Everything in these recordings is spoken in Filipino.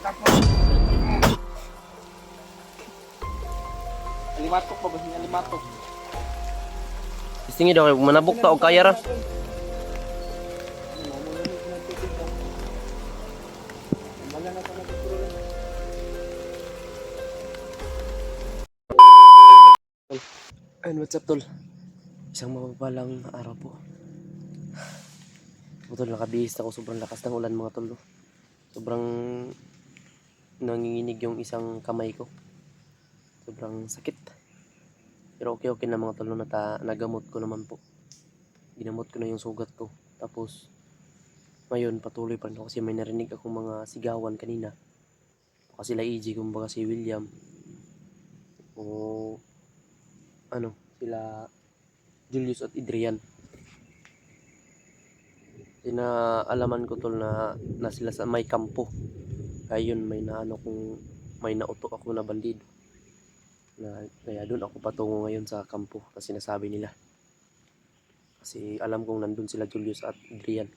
Alimatok pa ba? Alimatok. Istingi daw, manabok ta o kaya ra. And what's up tol? Isang mapapalang araw po. Tol, nakabihis ako, sobrang lakas ng ulan mga tol. No? Sobrang nanginginig yung isang kamay ko. Sobrang sakit. Pero okay na mga tol, no? Nagamot ko naman po. Ginamot ko na yung sugat ko. Tapos ngayon patuloy pa rin ako kasi may narinig akong mga sigawan kanina. Baka sila EJ, kumbaga si William. O ano, sila Julius at Adrian. Alaman ko tol na sila sa may kampo. Kaya yun, may nauto ako na bandido. Kaya doon ako patungo ngayon sa kampo kasi nasabi nila. Kasi alam kong nandun sila Julius at Adrian.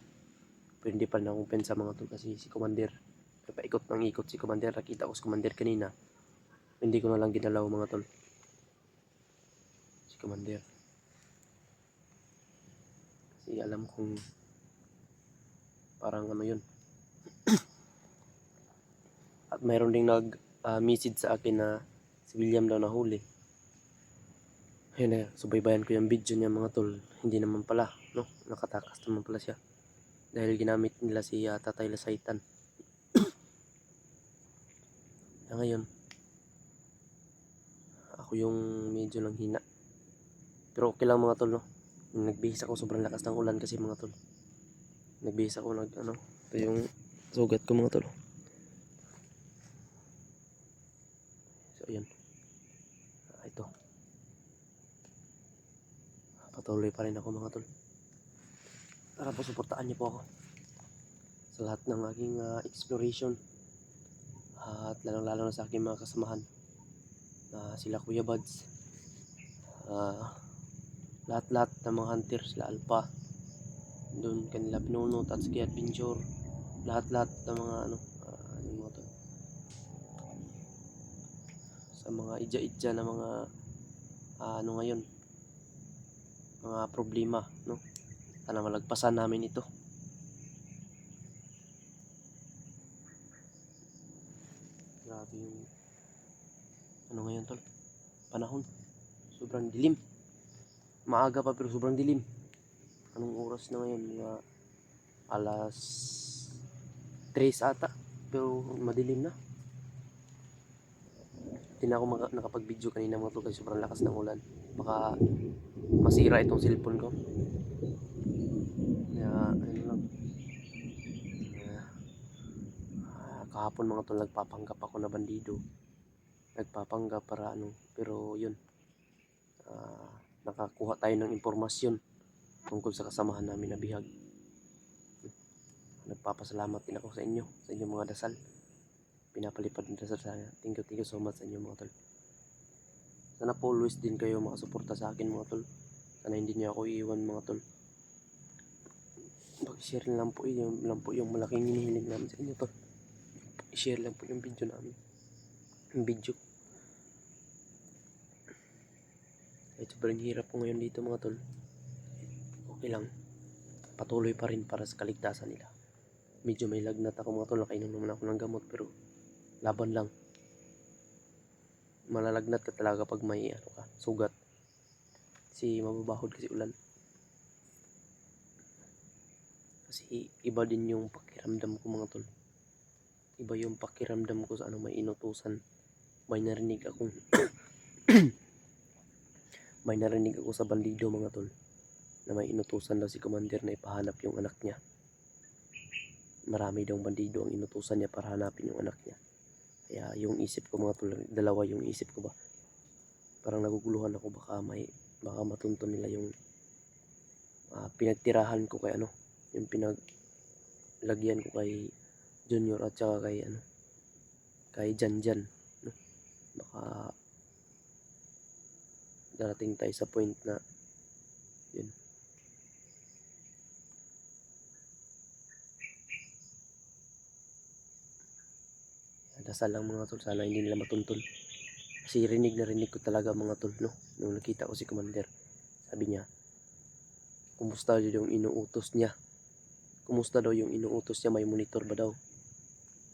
Pero hindi pa na-open sa mga tol kasi si Commander. Paikot ng ikot si Commander. Nakita ko si Commander kanina. Hindi ko na lang ginalaw mga tol. Si Commander. Kasi alam kong parang ano yun. At mayroon ding nag-message sa akin na si William daw nahuli. Ayun na, subaybayan ko yung video niya mga tol. Hindi naman pala, no? Nakatakas naman pala siya. Dahil ginamit nila si Tatay Lasaitan. Ngayon, ako yung medyo lang hina. Pero okay lang mga tol, no? Nagbihis ako, sobrang lakas ng ulan kasi mga tol. Nagbihis ako, ito yung sugat ko mga tol. So, ayan. Ito. Patuloy pa rin ako mga tol. Para po suportaan niyo po ako sa lahat ng aking exploration. At lalong-lalo na sa aking mga kasamahan. Sila Kuya Buds. Lahat-lahat ng mga hunter, sila Alpha. Doon kanila Pinunot at Ski Adventure. Lahat-lahat ng mga yung mga to. Sa mga idya-idya na mga ngayon. Mga problema, no? Sana malagpasan namin ito. Grabe yung ngayon tol, panahon sobrang dilim, maaga pa pero sobrang dilim. Anong oras na ngayon? Alas 3 ata, pero madilim na. Hindi na ako nakapag-video kanina mga tol kasi sobrang lakas ng ulan. Baka masira itong cellphone ko. Kaya ano lang, kahapon mga tol nagpapanggap ako na bandido. Nagpapanggap para pero yun, nakakuha tayo ng impormasyon tungkol sa kasamahan namin na bihag. Nagpapasalamat din ako sa inyong mga dasal. Pinapalipad ng dasal sa thank you so much sa inyo mga tol. Sana po always din kayo makasuporta sa akin mga tol. Sana hindi niyo ako iiwan mga tol. Pag-share lang po yung malaking hinihiling namin sa inyo tol. I-share lang po yung video namin. Yung video. Kahit sobrang hirap po ngayon dito mga tol, okay lang, patuloy pa rin para sa kaligtasan nila. Medyo may lagnat ako mga tol, nakainom naman ako ng gamot pero laban lang. Malalagnat ka talaga pag may sugat kasi mababahod kasi ulan. Kasi iba din yung pakiramdam ko mga tol. Iba yung pakiramdam ko sa may inutusan. May narinig akong may narinig ako sa bandido mga tol na may inutusan daw si Commander na ipahanap yung anak niya. Marami daw bandido ang inutusan niya para hanapin yung anak niya. Kaya yung isip ko mga tol, dalawa yung isip ko ba. Parang naguguluhan ako baka matunton nila yung pinagtirahan ko kay yung pinaglagyan ko kay Junior at saka kay Janjan, no? Baka darating tayo sa point na yun. Dasal lang mga tol, sana hindi nila matuntun. Kasi rinig na rinig ko talaga mga tol, no? Nung nakita ko si Commander, sabi niya, kumusta daw yung inuutos niya? Kumusta daw yung inuutos niya? May monitor ba daw?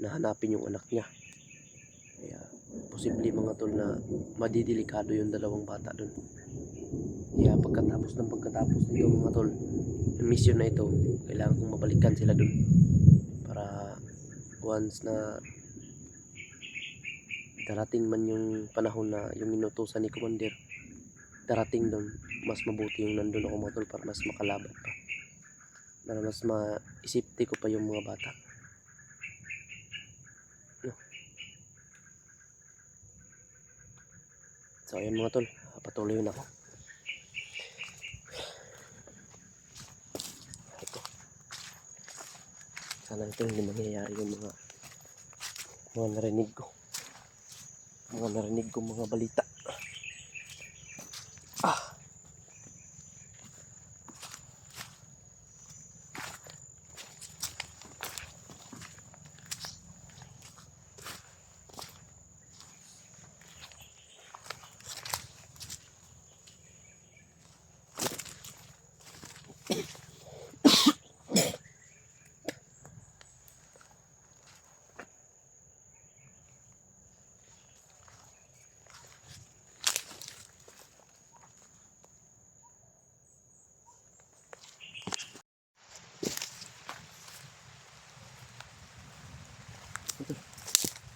Na hanapin yung anak niya. Kaya, posible mga tol na madidelikado yung dalawang bata dun. Kaya pagkatapos nito mga tol, yung mission na ito, kailangan kong mabalikan sila dun. Para once na darating man yung panahon na yung inutusan ni Commander, darating doon, mas mabuti yung nandun ako mga tol para mas makalaban pa. Para mas maisipte ko pa yung mga bata. No? So ayun mga tol, patuloy na ako. Ito. Sana ito hindi mangyayari yung mga narinig ko. Mga narinig ko mga balita.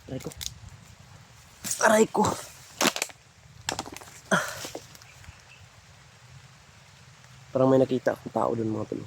Aray ko. Aray ko. Parang may nakita akong tao doon mga tol.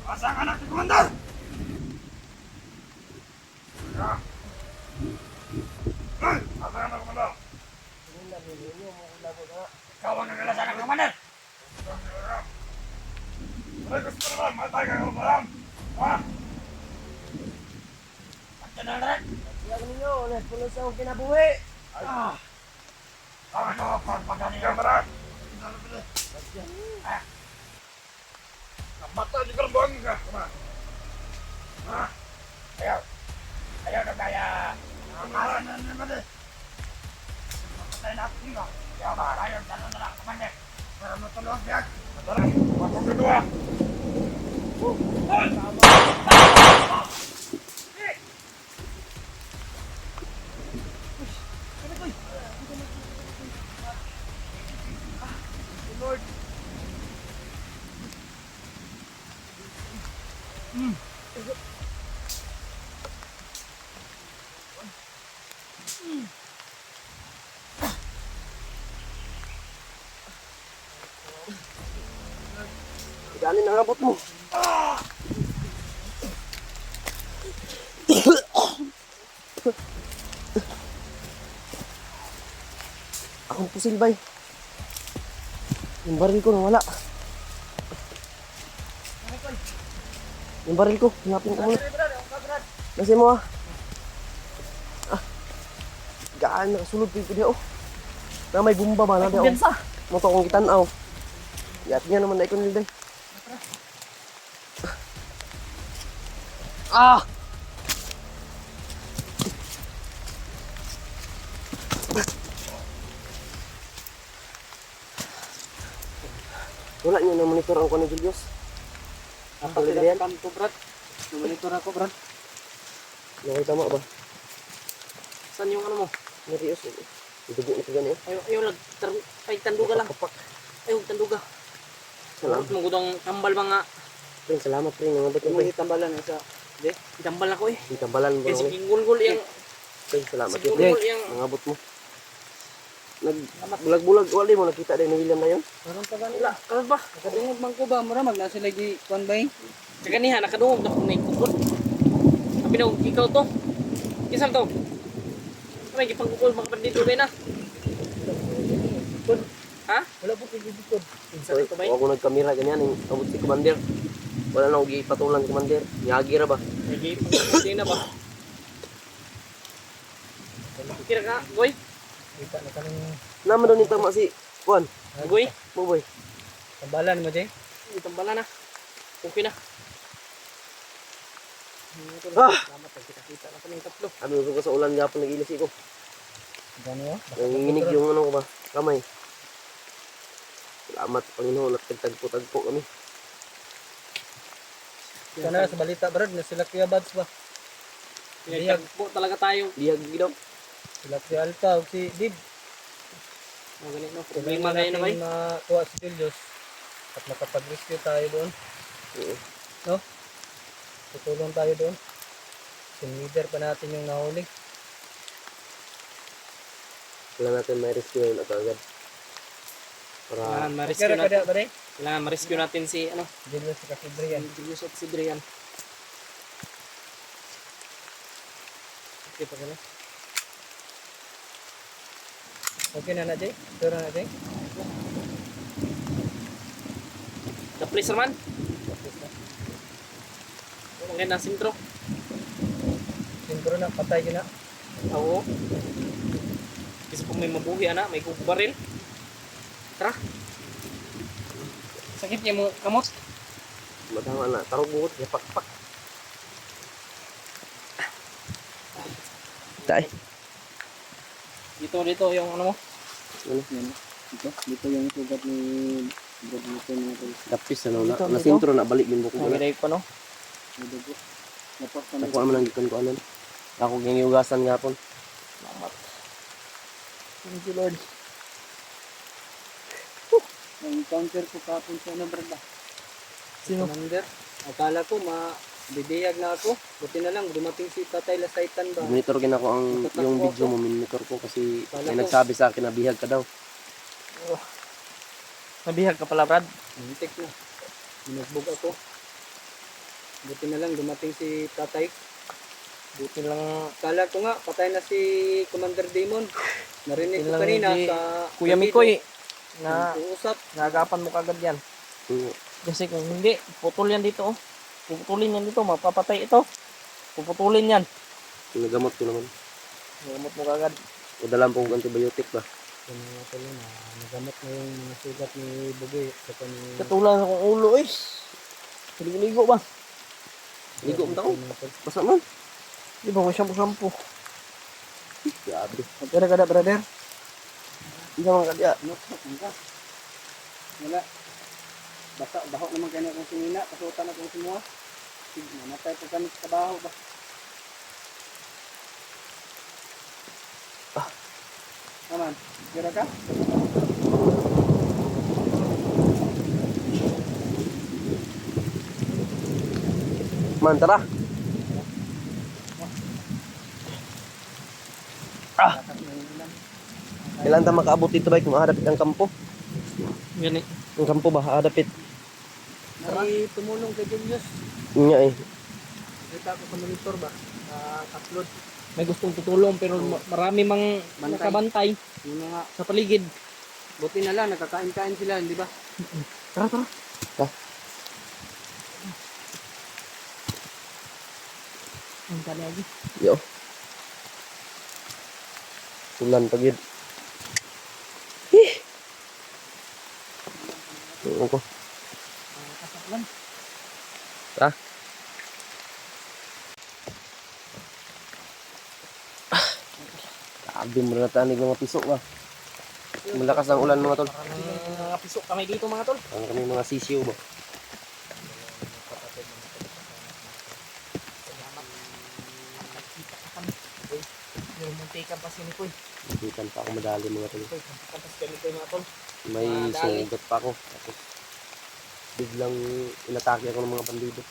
Pasang anak ni Komandan! Pasang anak Komandan! Ikaw ang nagalasan ng Komandan! Ay, gusto naman, matay ka ng malam! Ha? Pagka na rin! Huwag ninyo, nagpulos akong kinabuhi. Tama ka, pagpagani ka maram! Mata di gerbang ka, sama. Ha? Ayo. Ayo na kaya. Amaran na naman eh. Patay na ako nga. Kaya ba, ayo na lang, Komandan. Para matulog yan. Matulog. Matulog kedua. Lord. Ganin ang abot mo. Akong pusil bay. Yung baril ko nawala. Yung baril ko, hinapin ko muna. Nasi mo ah. Gaan nakasulod ko diha oh. Na may bomba ba na diha oh. Mo to kong kitanaw. Yat niya naman na ikon nilday. Ah! Wala niyo na monitor ang kuno Julius. Apa sila sa kanto, Brad? Monitor ako, Brad. Okay, tama ba? Saan yung ano mo? Serius. Dugo na kagani. Ayaw lang. Ay, tanduga lang. Kapak. Ayaw, tanduga. Salamat. Mong gudang tambal mga. Pring, salamat pring. Nangabot mo pring. Tambalan sa. Di, tambal ako eh. Yung tambalan mo. Kaya sige gulgul yung. Pring, salamat Sige pring. gulgul yung. Nangabot mo. Nagbulag-bulag. Wala mo nakita din ni William na yun. Meron pa ganila. Ano ba? Nakadungog man ko ba? Mura mag nasa lagi kuan ba eh? Sa ganiha, nakadungog na kung may kukul. Sabi na, ikaw to. Kisal to. May gipang kukul, mga pandito kayo na. Ha? Wala po kay dito. Sa ito ba Ako nagkamera ganyan. Yung abot si Commander. Wala na ako gipatulan si Commander. Nyagi ra ba? May gipang kukul na ba? Kira ka, boy? Kita na kanang Naman doon yung tama si Juan. Boy? Boy. tambalan mo jay. Itong bala na. Okay na. Ah! Salamat, kita-kita na kaming tatlo. Ano ko sa ulan gapon nag-ilis ko. Gani oh. Nanginginig yung ano ko ba? Kamay. Salamat Panginoon at tagtagpo-tagpo kami. Sana sa balita brad na sila Kuya Bads ba? Pinagtagpo talaga tayo. Dihag gidaw. Sila Kuya Alpha o si Dib. Ang ganit no. Problema kayo na ba? Makuha si Julius at makapag-rescue tayo doon. Oo. Tutulong tayo doon. Sinwider pa natin yung nahuli. Wala natin may rescue yun at agad. Para Kailangan Kaya ma-rescue ka natin. ba rin? Kailangan ma-rescue natin si ano, Julius sa Brian. Julius at si Drian. Okay pa gano'n. Okay na na jay? Sure na jay? The police naman. Okay na, sintro. Sintro na, patay ka na. Oo. Kasi kung may mabuhi ana, may baril. Tara. Sakit niya mo kamot. matama na. Tarog buhot. Yapak-pak. Tay. Dito yung ano mo. Ano? Dito yung sugat ni Brad Nito mga tol. Tapis ano na. Dito, dito. Nasintro na. Balik yung buko. May pa no. Dugo. Napak ka Ako naman ang gikon ko anon. Ako gingiugasan nga po. Salamat. Thank you Lord. Na-encounter ko kapon sa ano Brad ba? Sino? Commander. Akala ko bibiyag na ako. Buti na lang dumating si Tatay Lasaitan ba? Monitor kin ako ang yung video mo. Monitor ko kasi may nagsabi sa akin na bihag ka daw. Nabihag ka pala Brad. Muntik na. Binugbog ako. Buti na lang dumating si Tatay. Buti lang Akala ko nga patay na si Commander Damon. Narinig ko Buti lang kanina si sa Kuya Mikoy na uusap. nagapan mo kagad yan. Kasi kung hindi, putol yan dito oh. Puputulin yan dito, mapapatay ito. Puputulin yan. Nagamot ko naman. Nagamot mo kagad. Udalan po kong antibiotic ba? Yung mga tuloy na nagamot na yung mga sugat ni Bugoy sa kanyang Katulan akong ulo eh. Ligo ba? Ligo mo tao. Basta man. Di ba ko shampoo? Grabe. Kada brother. Hindi ka mga kadya. wala. Basta baho naman kayo kung sinina, kasutan akong semua. Sige, namatay pa kami sa trabaho ba? Naman, kira ka? Man, tara. Kailan ta makaabot dito ba kung hadapit ang kampo? Gani. Ang kampo ba hadapit? May tumulong kay Julius. Nga eh. Kita ko sa monitor ba? Upload. May gustong tutulong pero marami mang Bantay. nakabantay Yung mga, sa paligid. buti na lang, nakakain-kain sila, di ba? Tara. Ang kani lagi. Yo. Ulan pagid. Ako. Kasaklan. Ta. Grabe mo na tanig ng mga piso ba. Malakas ang ulan mga tol. Parang mga mga piso kami dito mga tol. Ang kami mga sisiyo ba? Salamat. Nakita ka kami. Uy, yung muntikan pa si Nicoy. Ikan pa ako madali mga tol. Uy, muntikan pa si Nicoy mga tol. May Madali. sugat pa ako. Tapos biglang inatake ako ng mga bandido.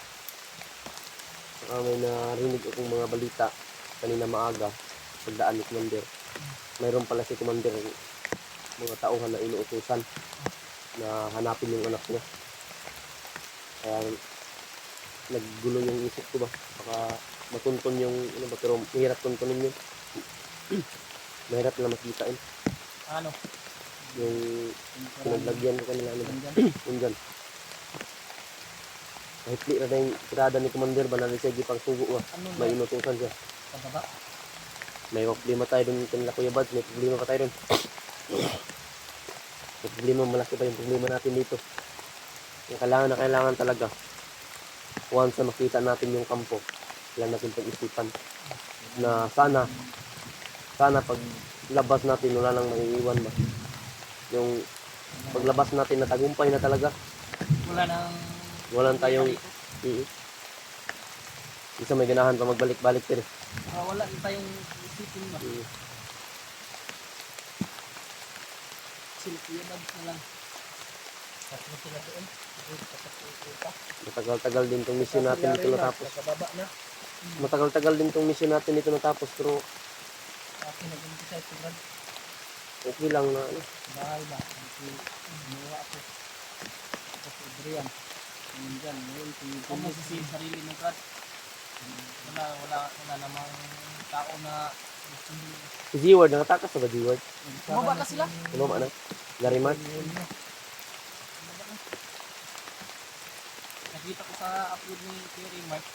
May narinig akong mga balita kanina maaga pagdaan ni Commander. Mayroon pala si Commander mga tauhan na inuutusan na hanapin yung anak niya. Kaya naggulo yung isip ko ba? Baka matunton yung ano ba, pero mahirap tuntunin yun. Mahirap na makita yun. Ano? Yung pinaglagyan ko kanila ano ba? Yung dyan. Mahitli na yung tirada ni Commander ba na sige pang sugo ba? Ano May na? inutusan siya. Pababa? May problema tayo dun kanila Kuya Bad. May problema pa tayo dun. May problema, malaki pa yung problema natin dito. Yung kailangan na kailangan talaga. Once na makita natin yung kampo, kailangan natin pag-isipan na sana pag labas natin wala nang maiiwan ba. Yung paglabas natin natagumpay na talaga. Wala nang... Walang tayong isa may ganahan pa magbalik-balik pero wala tayong isipin ba? Silipiyabad na lang. Tapos na sila doon. matagal-tagal din tong mission natin dito natapos. Nakababa na. Matagal-tagal din tong mission natin dito natapos pero Kasi nag-umpisa ito Brad. okay lang na ano. Bahay ba? Gumawa ako. Tapos Adrian. Ngayon dyan. Ngayon. Huwag mo sisihin sarili mo Brad. Wala namang tao na Si G-Word, nakatakas na ba G-Word? bumaba na sila. Ano ba na? Gariman? Nakita ko sa upload ni Terry Mark.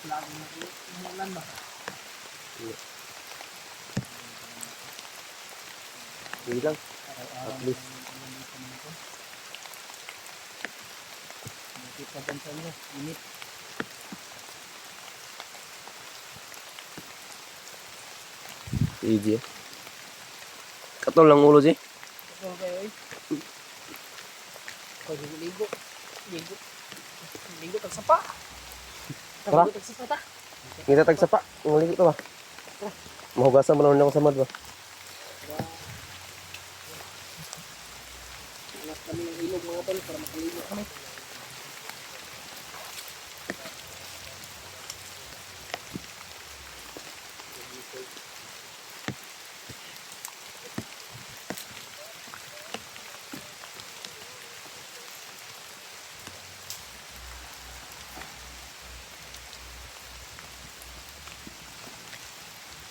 Laging umulan ba? Hindi lang. Araw-araw At least. Nakita dyan sa inyo. Init. Easy. Katol lang ulo, G. Ito kayo eh. Ligo. Ligo. Ligo tagsapa. Tara. Ligo tagsapa ta. Kita tagsapa. Ngulit ko ba? Mahugasan mo lang ako sa mad ba? Anak kami ng ilog mga tol para makaligo kami.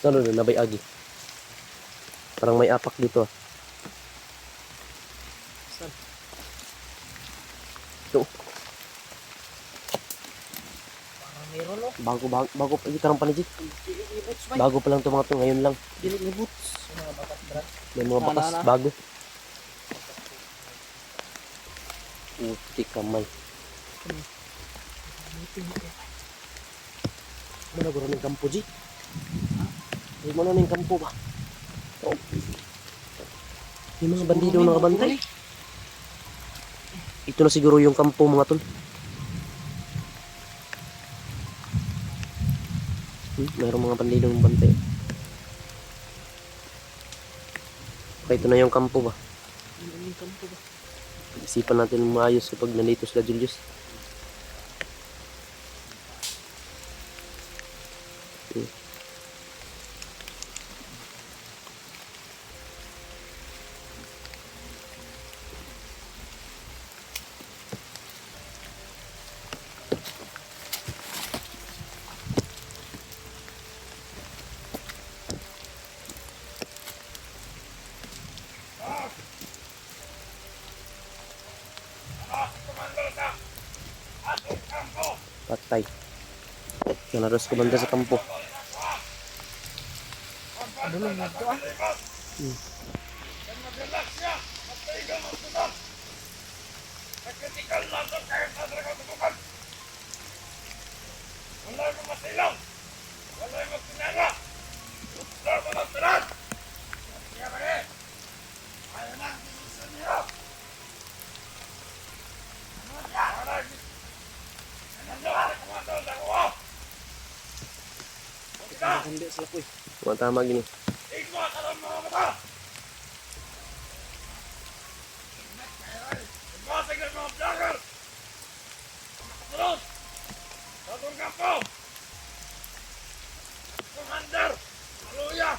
Ano na, nabay agi. Parang may apak dito ah. Saan? Ito. Parang meron no? Bago pa gitarang panijit. Boots ba? Bago pa lang ito mga to, ngayon lang. Dili ni boots. Yung mga bakat Brad. May mga bakas, Na. bago. Uti kamay. Ano na guro ng kampo, G? Ay mo na ng kampo ba? Oh. May mga bandido nakabantay. Ito na siguro yung kampo mga tol. Mayroong mga bandido ng bantay. Okay, ito na yung kampo ba? Ano yung kampo ba? Isipan natin maayos kapag nandito sila Julius. Patay. Nanaros ko banda sa kampo. Ano lang yan to ah? Nagkritikal lang doon kahit na talaga tutukan. Wala yung masilaw. Wala yung magsinala. Hindi sila ko eh. Mga tama gini. Ikot ang mga mata! Ibasag ang mga vlogger! Makasunod! Bagong kampo! Commander! Maluya!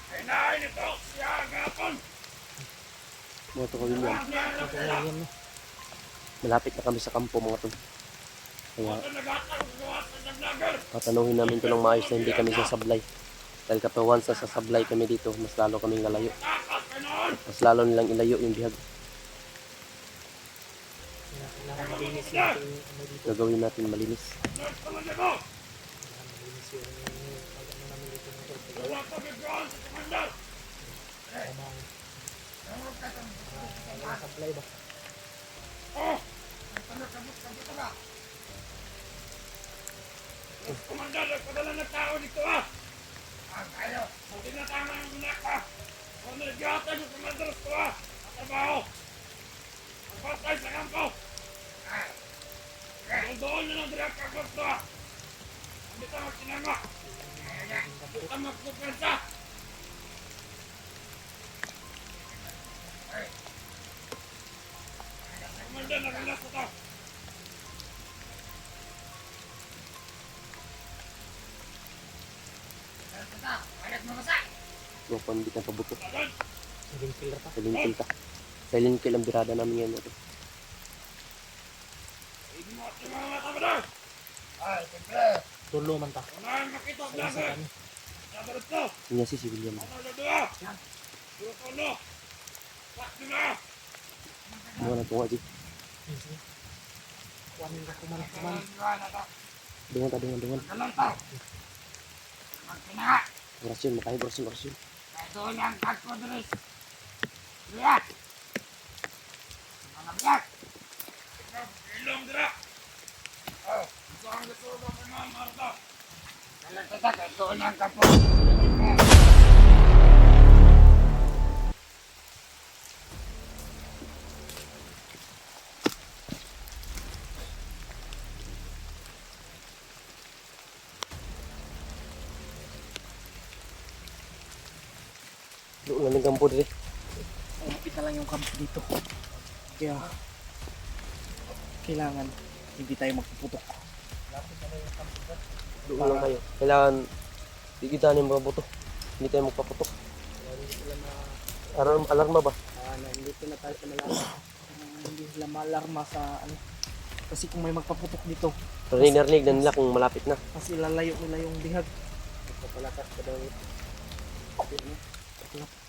Kainain ito siya agapon! Mga to William. Ayan na. Malapit na kami sa kampo mga tol. Kaya Ito nagatang gawas ng vlogger! patanuhin namin ito ng maayos na hindi kami sasablay. Dahil kapag once na sasablay kami dito, mas lalo kaming lalayo. Takas ka noon! Mas lalo nilang ilayo yung bihag. Kailangan malinis yung ating ano dito. Gagawin natin malinis. Nurse Commander mo! Kailangan malinis yung ano namin dito ng tol. Wala pa bigyan sa Commander! Tamang supply ba? Oh! Ang kabut-kabut ka! Nurse Commander, nagpadala ng tao dito ah! Kayo! Hindi na tama yung anak ka! Kung nagigatan yung Commander ko ah! Trabaho! Ang patay sa kampo! Doon na lang direct ka gusto ah! Hindi ka magsinama! Hindi ka magpupensa! Commander, nagalas ko to! Yung pandit na pabuto. Agad! Silent killer pa. Silent kill ka. Silent kill ang birada namin yan. Ito. Hindi mo at yung mga mata mo doon! Ay, siyempre! Tulo man ta. Unahan makita ang Sa isa vlogger! kami. Sabarot to! Yun nga si William. Ano na doon? Dua kono! Waktu na! Mga natunga di. Sige. Kuhanin ka kuman. Dungan. Galang tao! Magpina! Orasyon, makahib orasyon. Ito yung kagkodris! Lihat! Mga biyak! Ilong dira! Oh, ito ang gusto ko pa mga marto! Galang kita, ito yung kapo! Doon na ng gampo dito. Umapit na lang yung camp dito. Kaya, kailangan hindi tayo magpuputok. Doon lang tayo. Kailangan digitan yung mga buto. Hindi tayo magpaputok. Alarma ba? Nandito na tayo sa malaman. Hindi sila maalarma sa ano. Kasi kung may magpaputok dito, Pero narinig na nila kung malapit na. kasi lalayo nila yung bihag. Magpapalakas pa daw.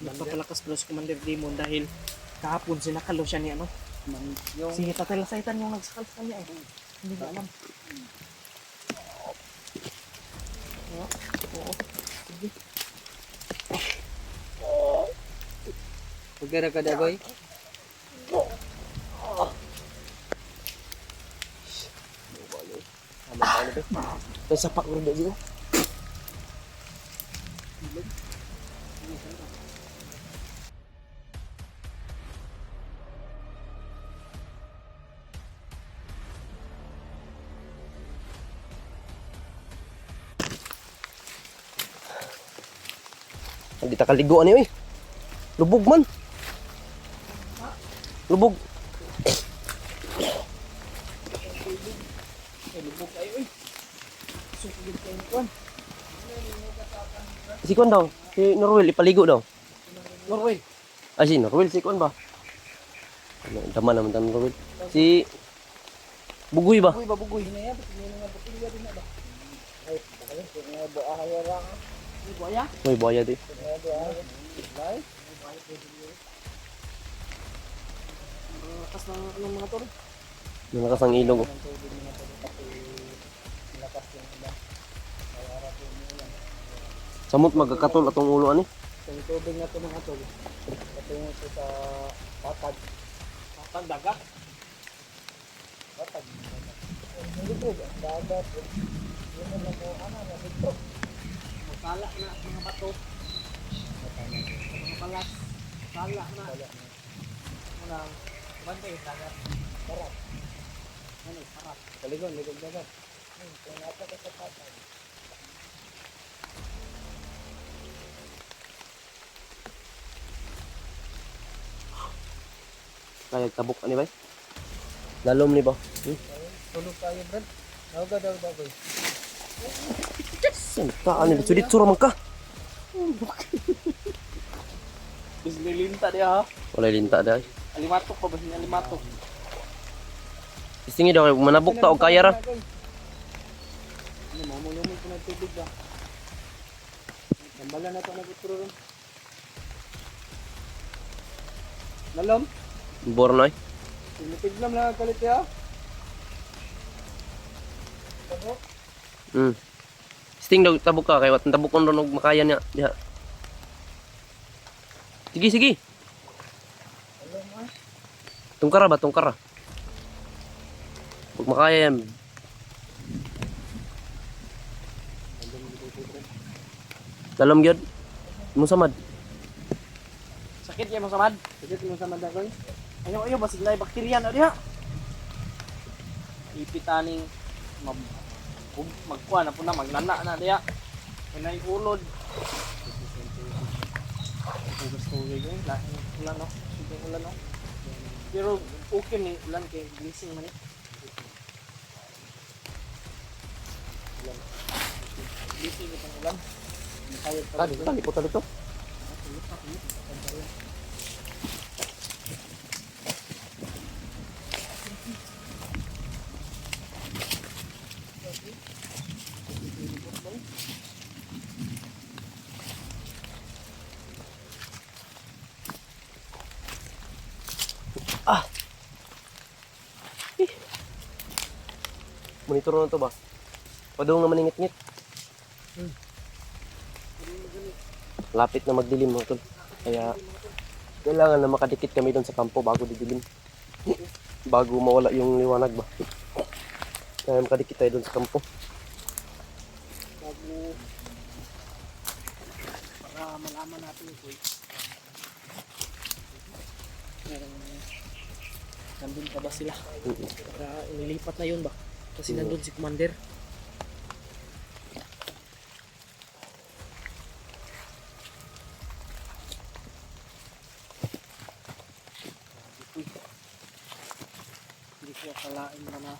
Magpapalakas pa daw si Commander Demon dahil kahapon sinakalo siya ni ano. Si Tatay Lasaitan yung nagsakal sa kanya eh. Hindi ba alam? Oo. Sige. Pagkara ka dagoy. May sapak rin dito. Hindi ta kaligo ani oy. Lubog man. Lubog. Lubog kayo eh. Sukigit kayo kuwan. Si Kwan daw, si Norwell ipaligo daw. Norway. Ah, si Norwell, si Kwan ba? Ano, dama naman tayo Norwell. Si Bugoy ba? Bugoy ba bugoy? Hindi nga butilya din na ba? Ay, bakit? Hindi nga buahaya lang. Hindi buaya? May buhaya di. Lakas ng anong mga tol? Nalakas ang ilog. Oh. Samot magkakatol atong ulo ani. Sa tubig na ito mga tol. Patungo ito sa patag. Patag dagat? Patag. Hindi po, dagat. Yun na lang mo, nabito. Magkala na at mga bato. Mga balas. Kala na. Unang, bantay, dagat. Parat. Ano, parat. Kaligon, ligog dagat. Kung nasa ka sa patag. Kaya tabok ani bay. Lalom ni ba? Tulog tayo, Brad. Daw ba, boy? Santa ani sudit sura man ka. Bis nilinta dia ha. Wala linta dai. Alimatok pa ba ni alimatok? Istingi daw manabok ta og kaya ra. Ano, mamulumig ko ng tubig ba? Tambalan na ito na gutro rin. Nalom? Bornoy. Tinitiglam lang ang kalit ya. Tabo? Sting daw tabok ka kay wat tabokon ron og makaya niya diha. Sige sige. Nalom ah. Tungkara ba tungkara? Ug makaya yan. Dalam gyud. Mo samad. Sakit kay mo samad. Sige, mo sa mandagoy. Ayo basig na bakterya na diha. Ipitaning magkuha na po na magnana na diha. Kanay ulod. Kung gusto ko gawin, lahat ulan no. Sige ulan no. Pero okay ni ulan kay gising man eh. Gising ko pang ulan. Tali po tali to. Monitor na to ba? Padung na maningit-ngit. Lapit na magdilim mga tol. Kaya kailangan na makadikit kami doon sa kampo bago didilim. Bago mawala yung liwanag ba. Kaya makadikit tayo doon sa kampo. Bago para malaman natin ito eh. Nandun pa ba sila? Para inilipat na yun ba? Kasi nandun si Commander. Hindi ko akalain na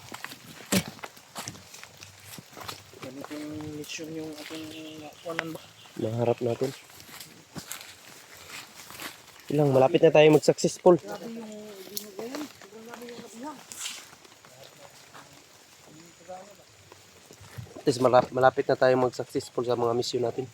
ganitong mission yung ating kuwanan ba? Maharap natin. Ilang malapit na tayo mag-successful. At least malapit na tayo mag-successful sa mga mission natin.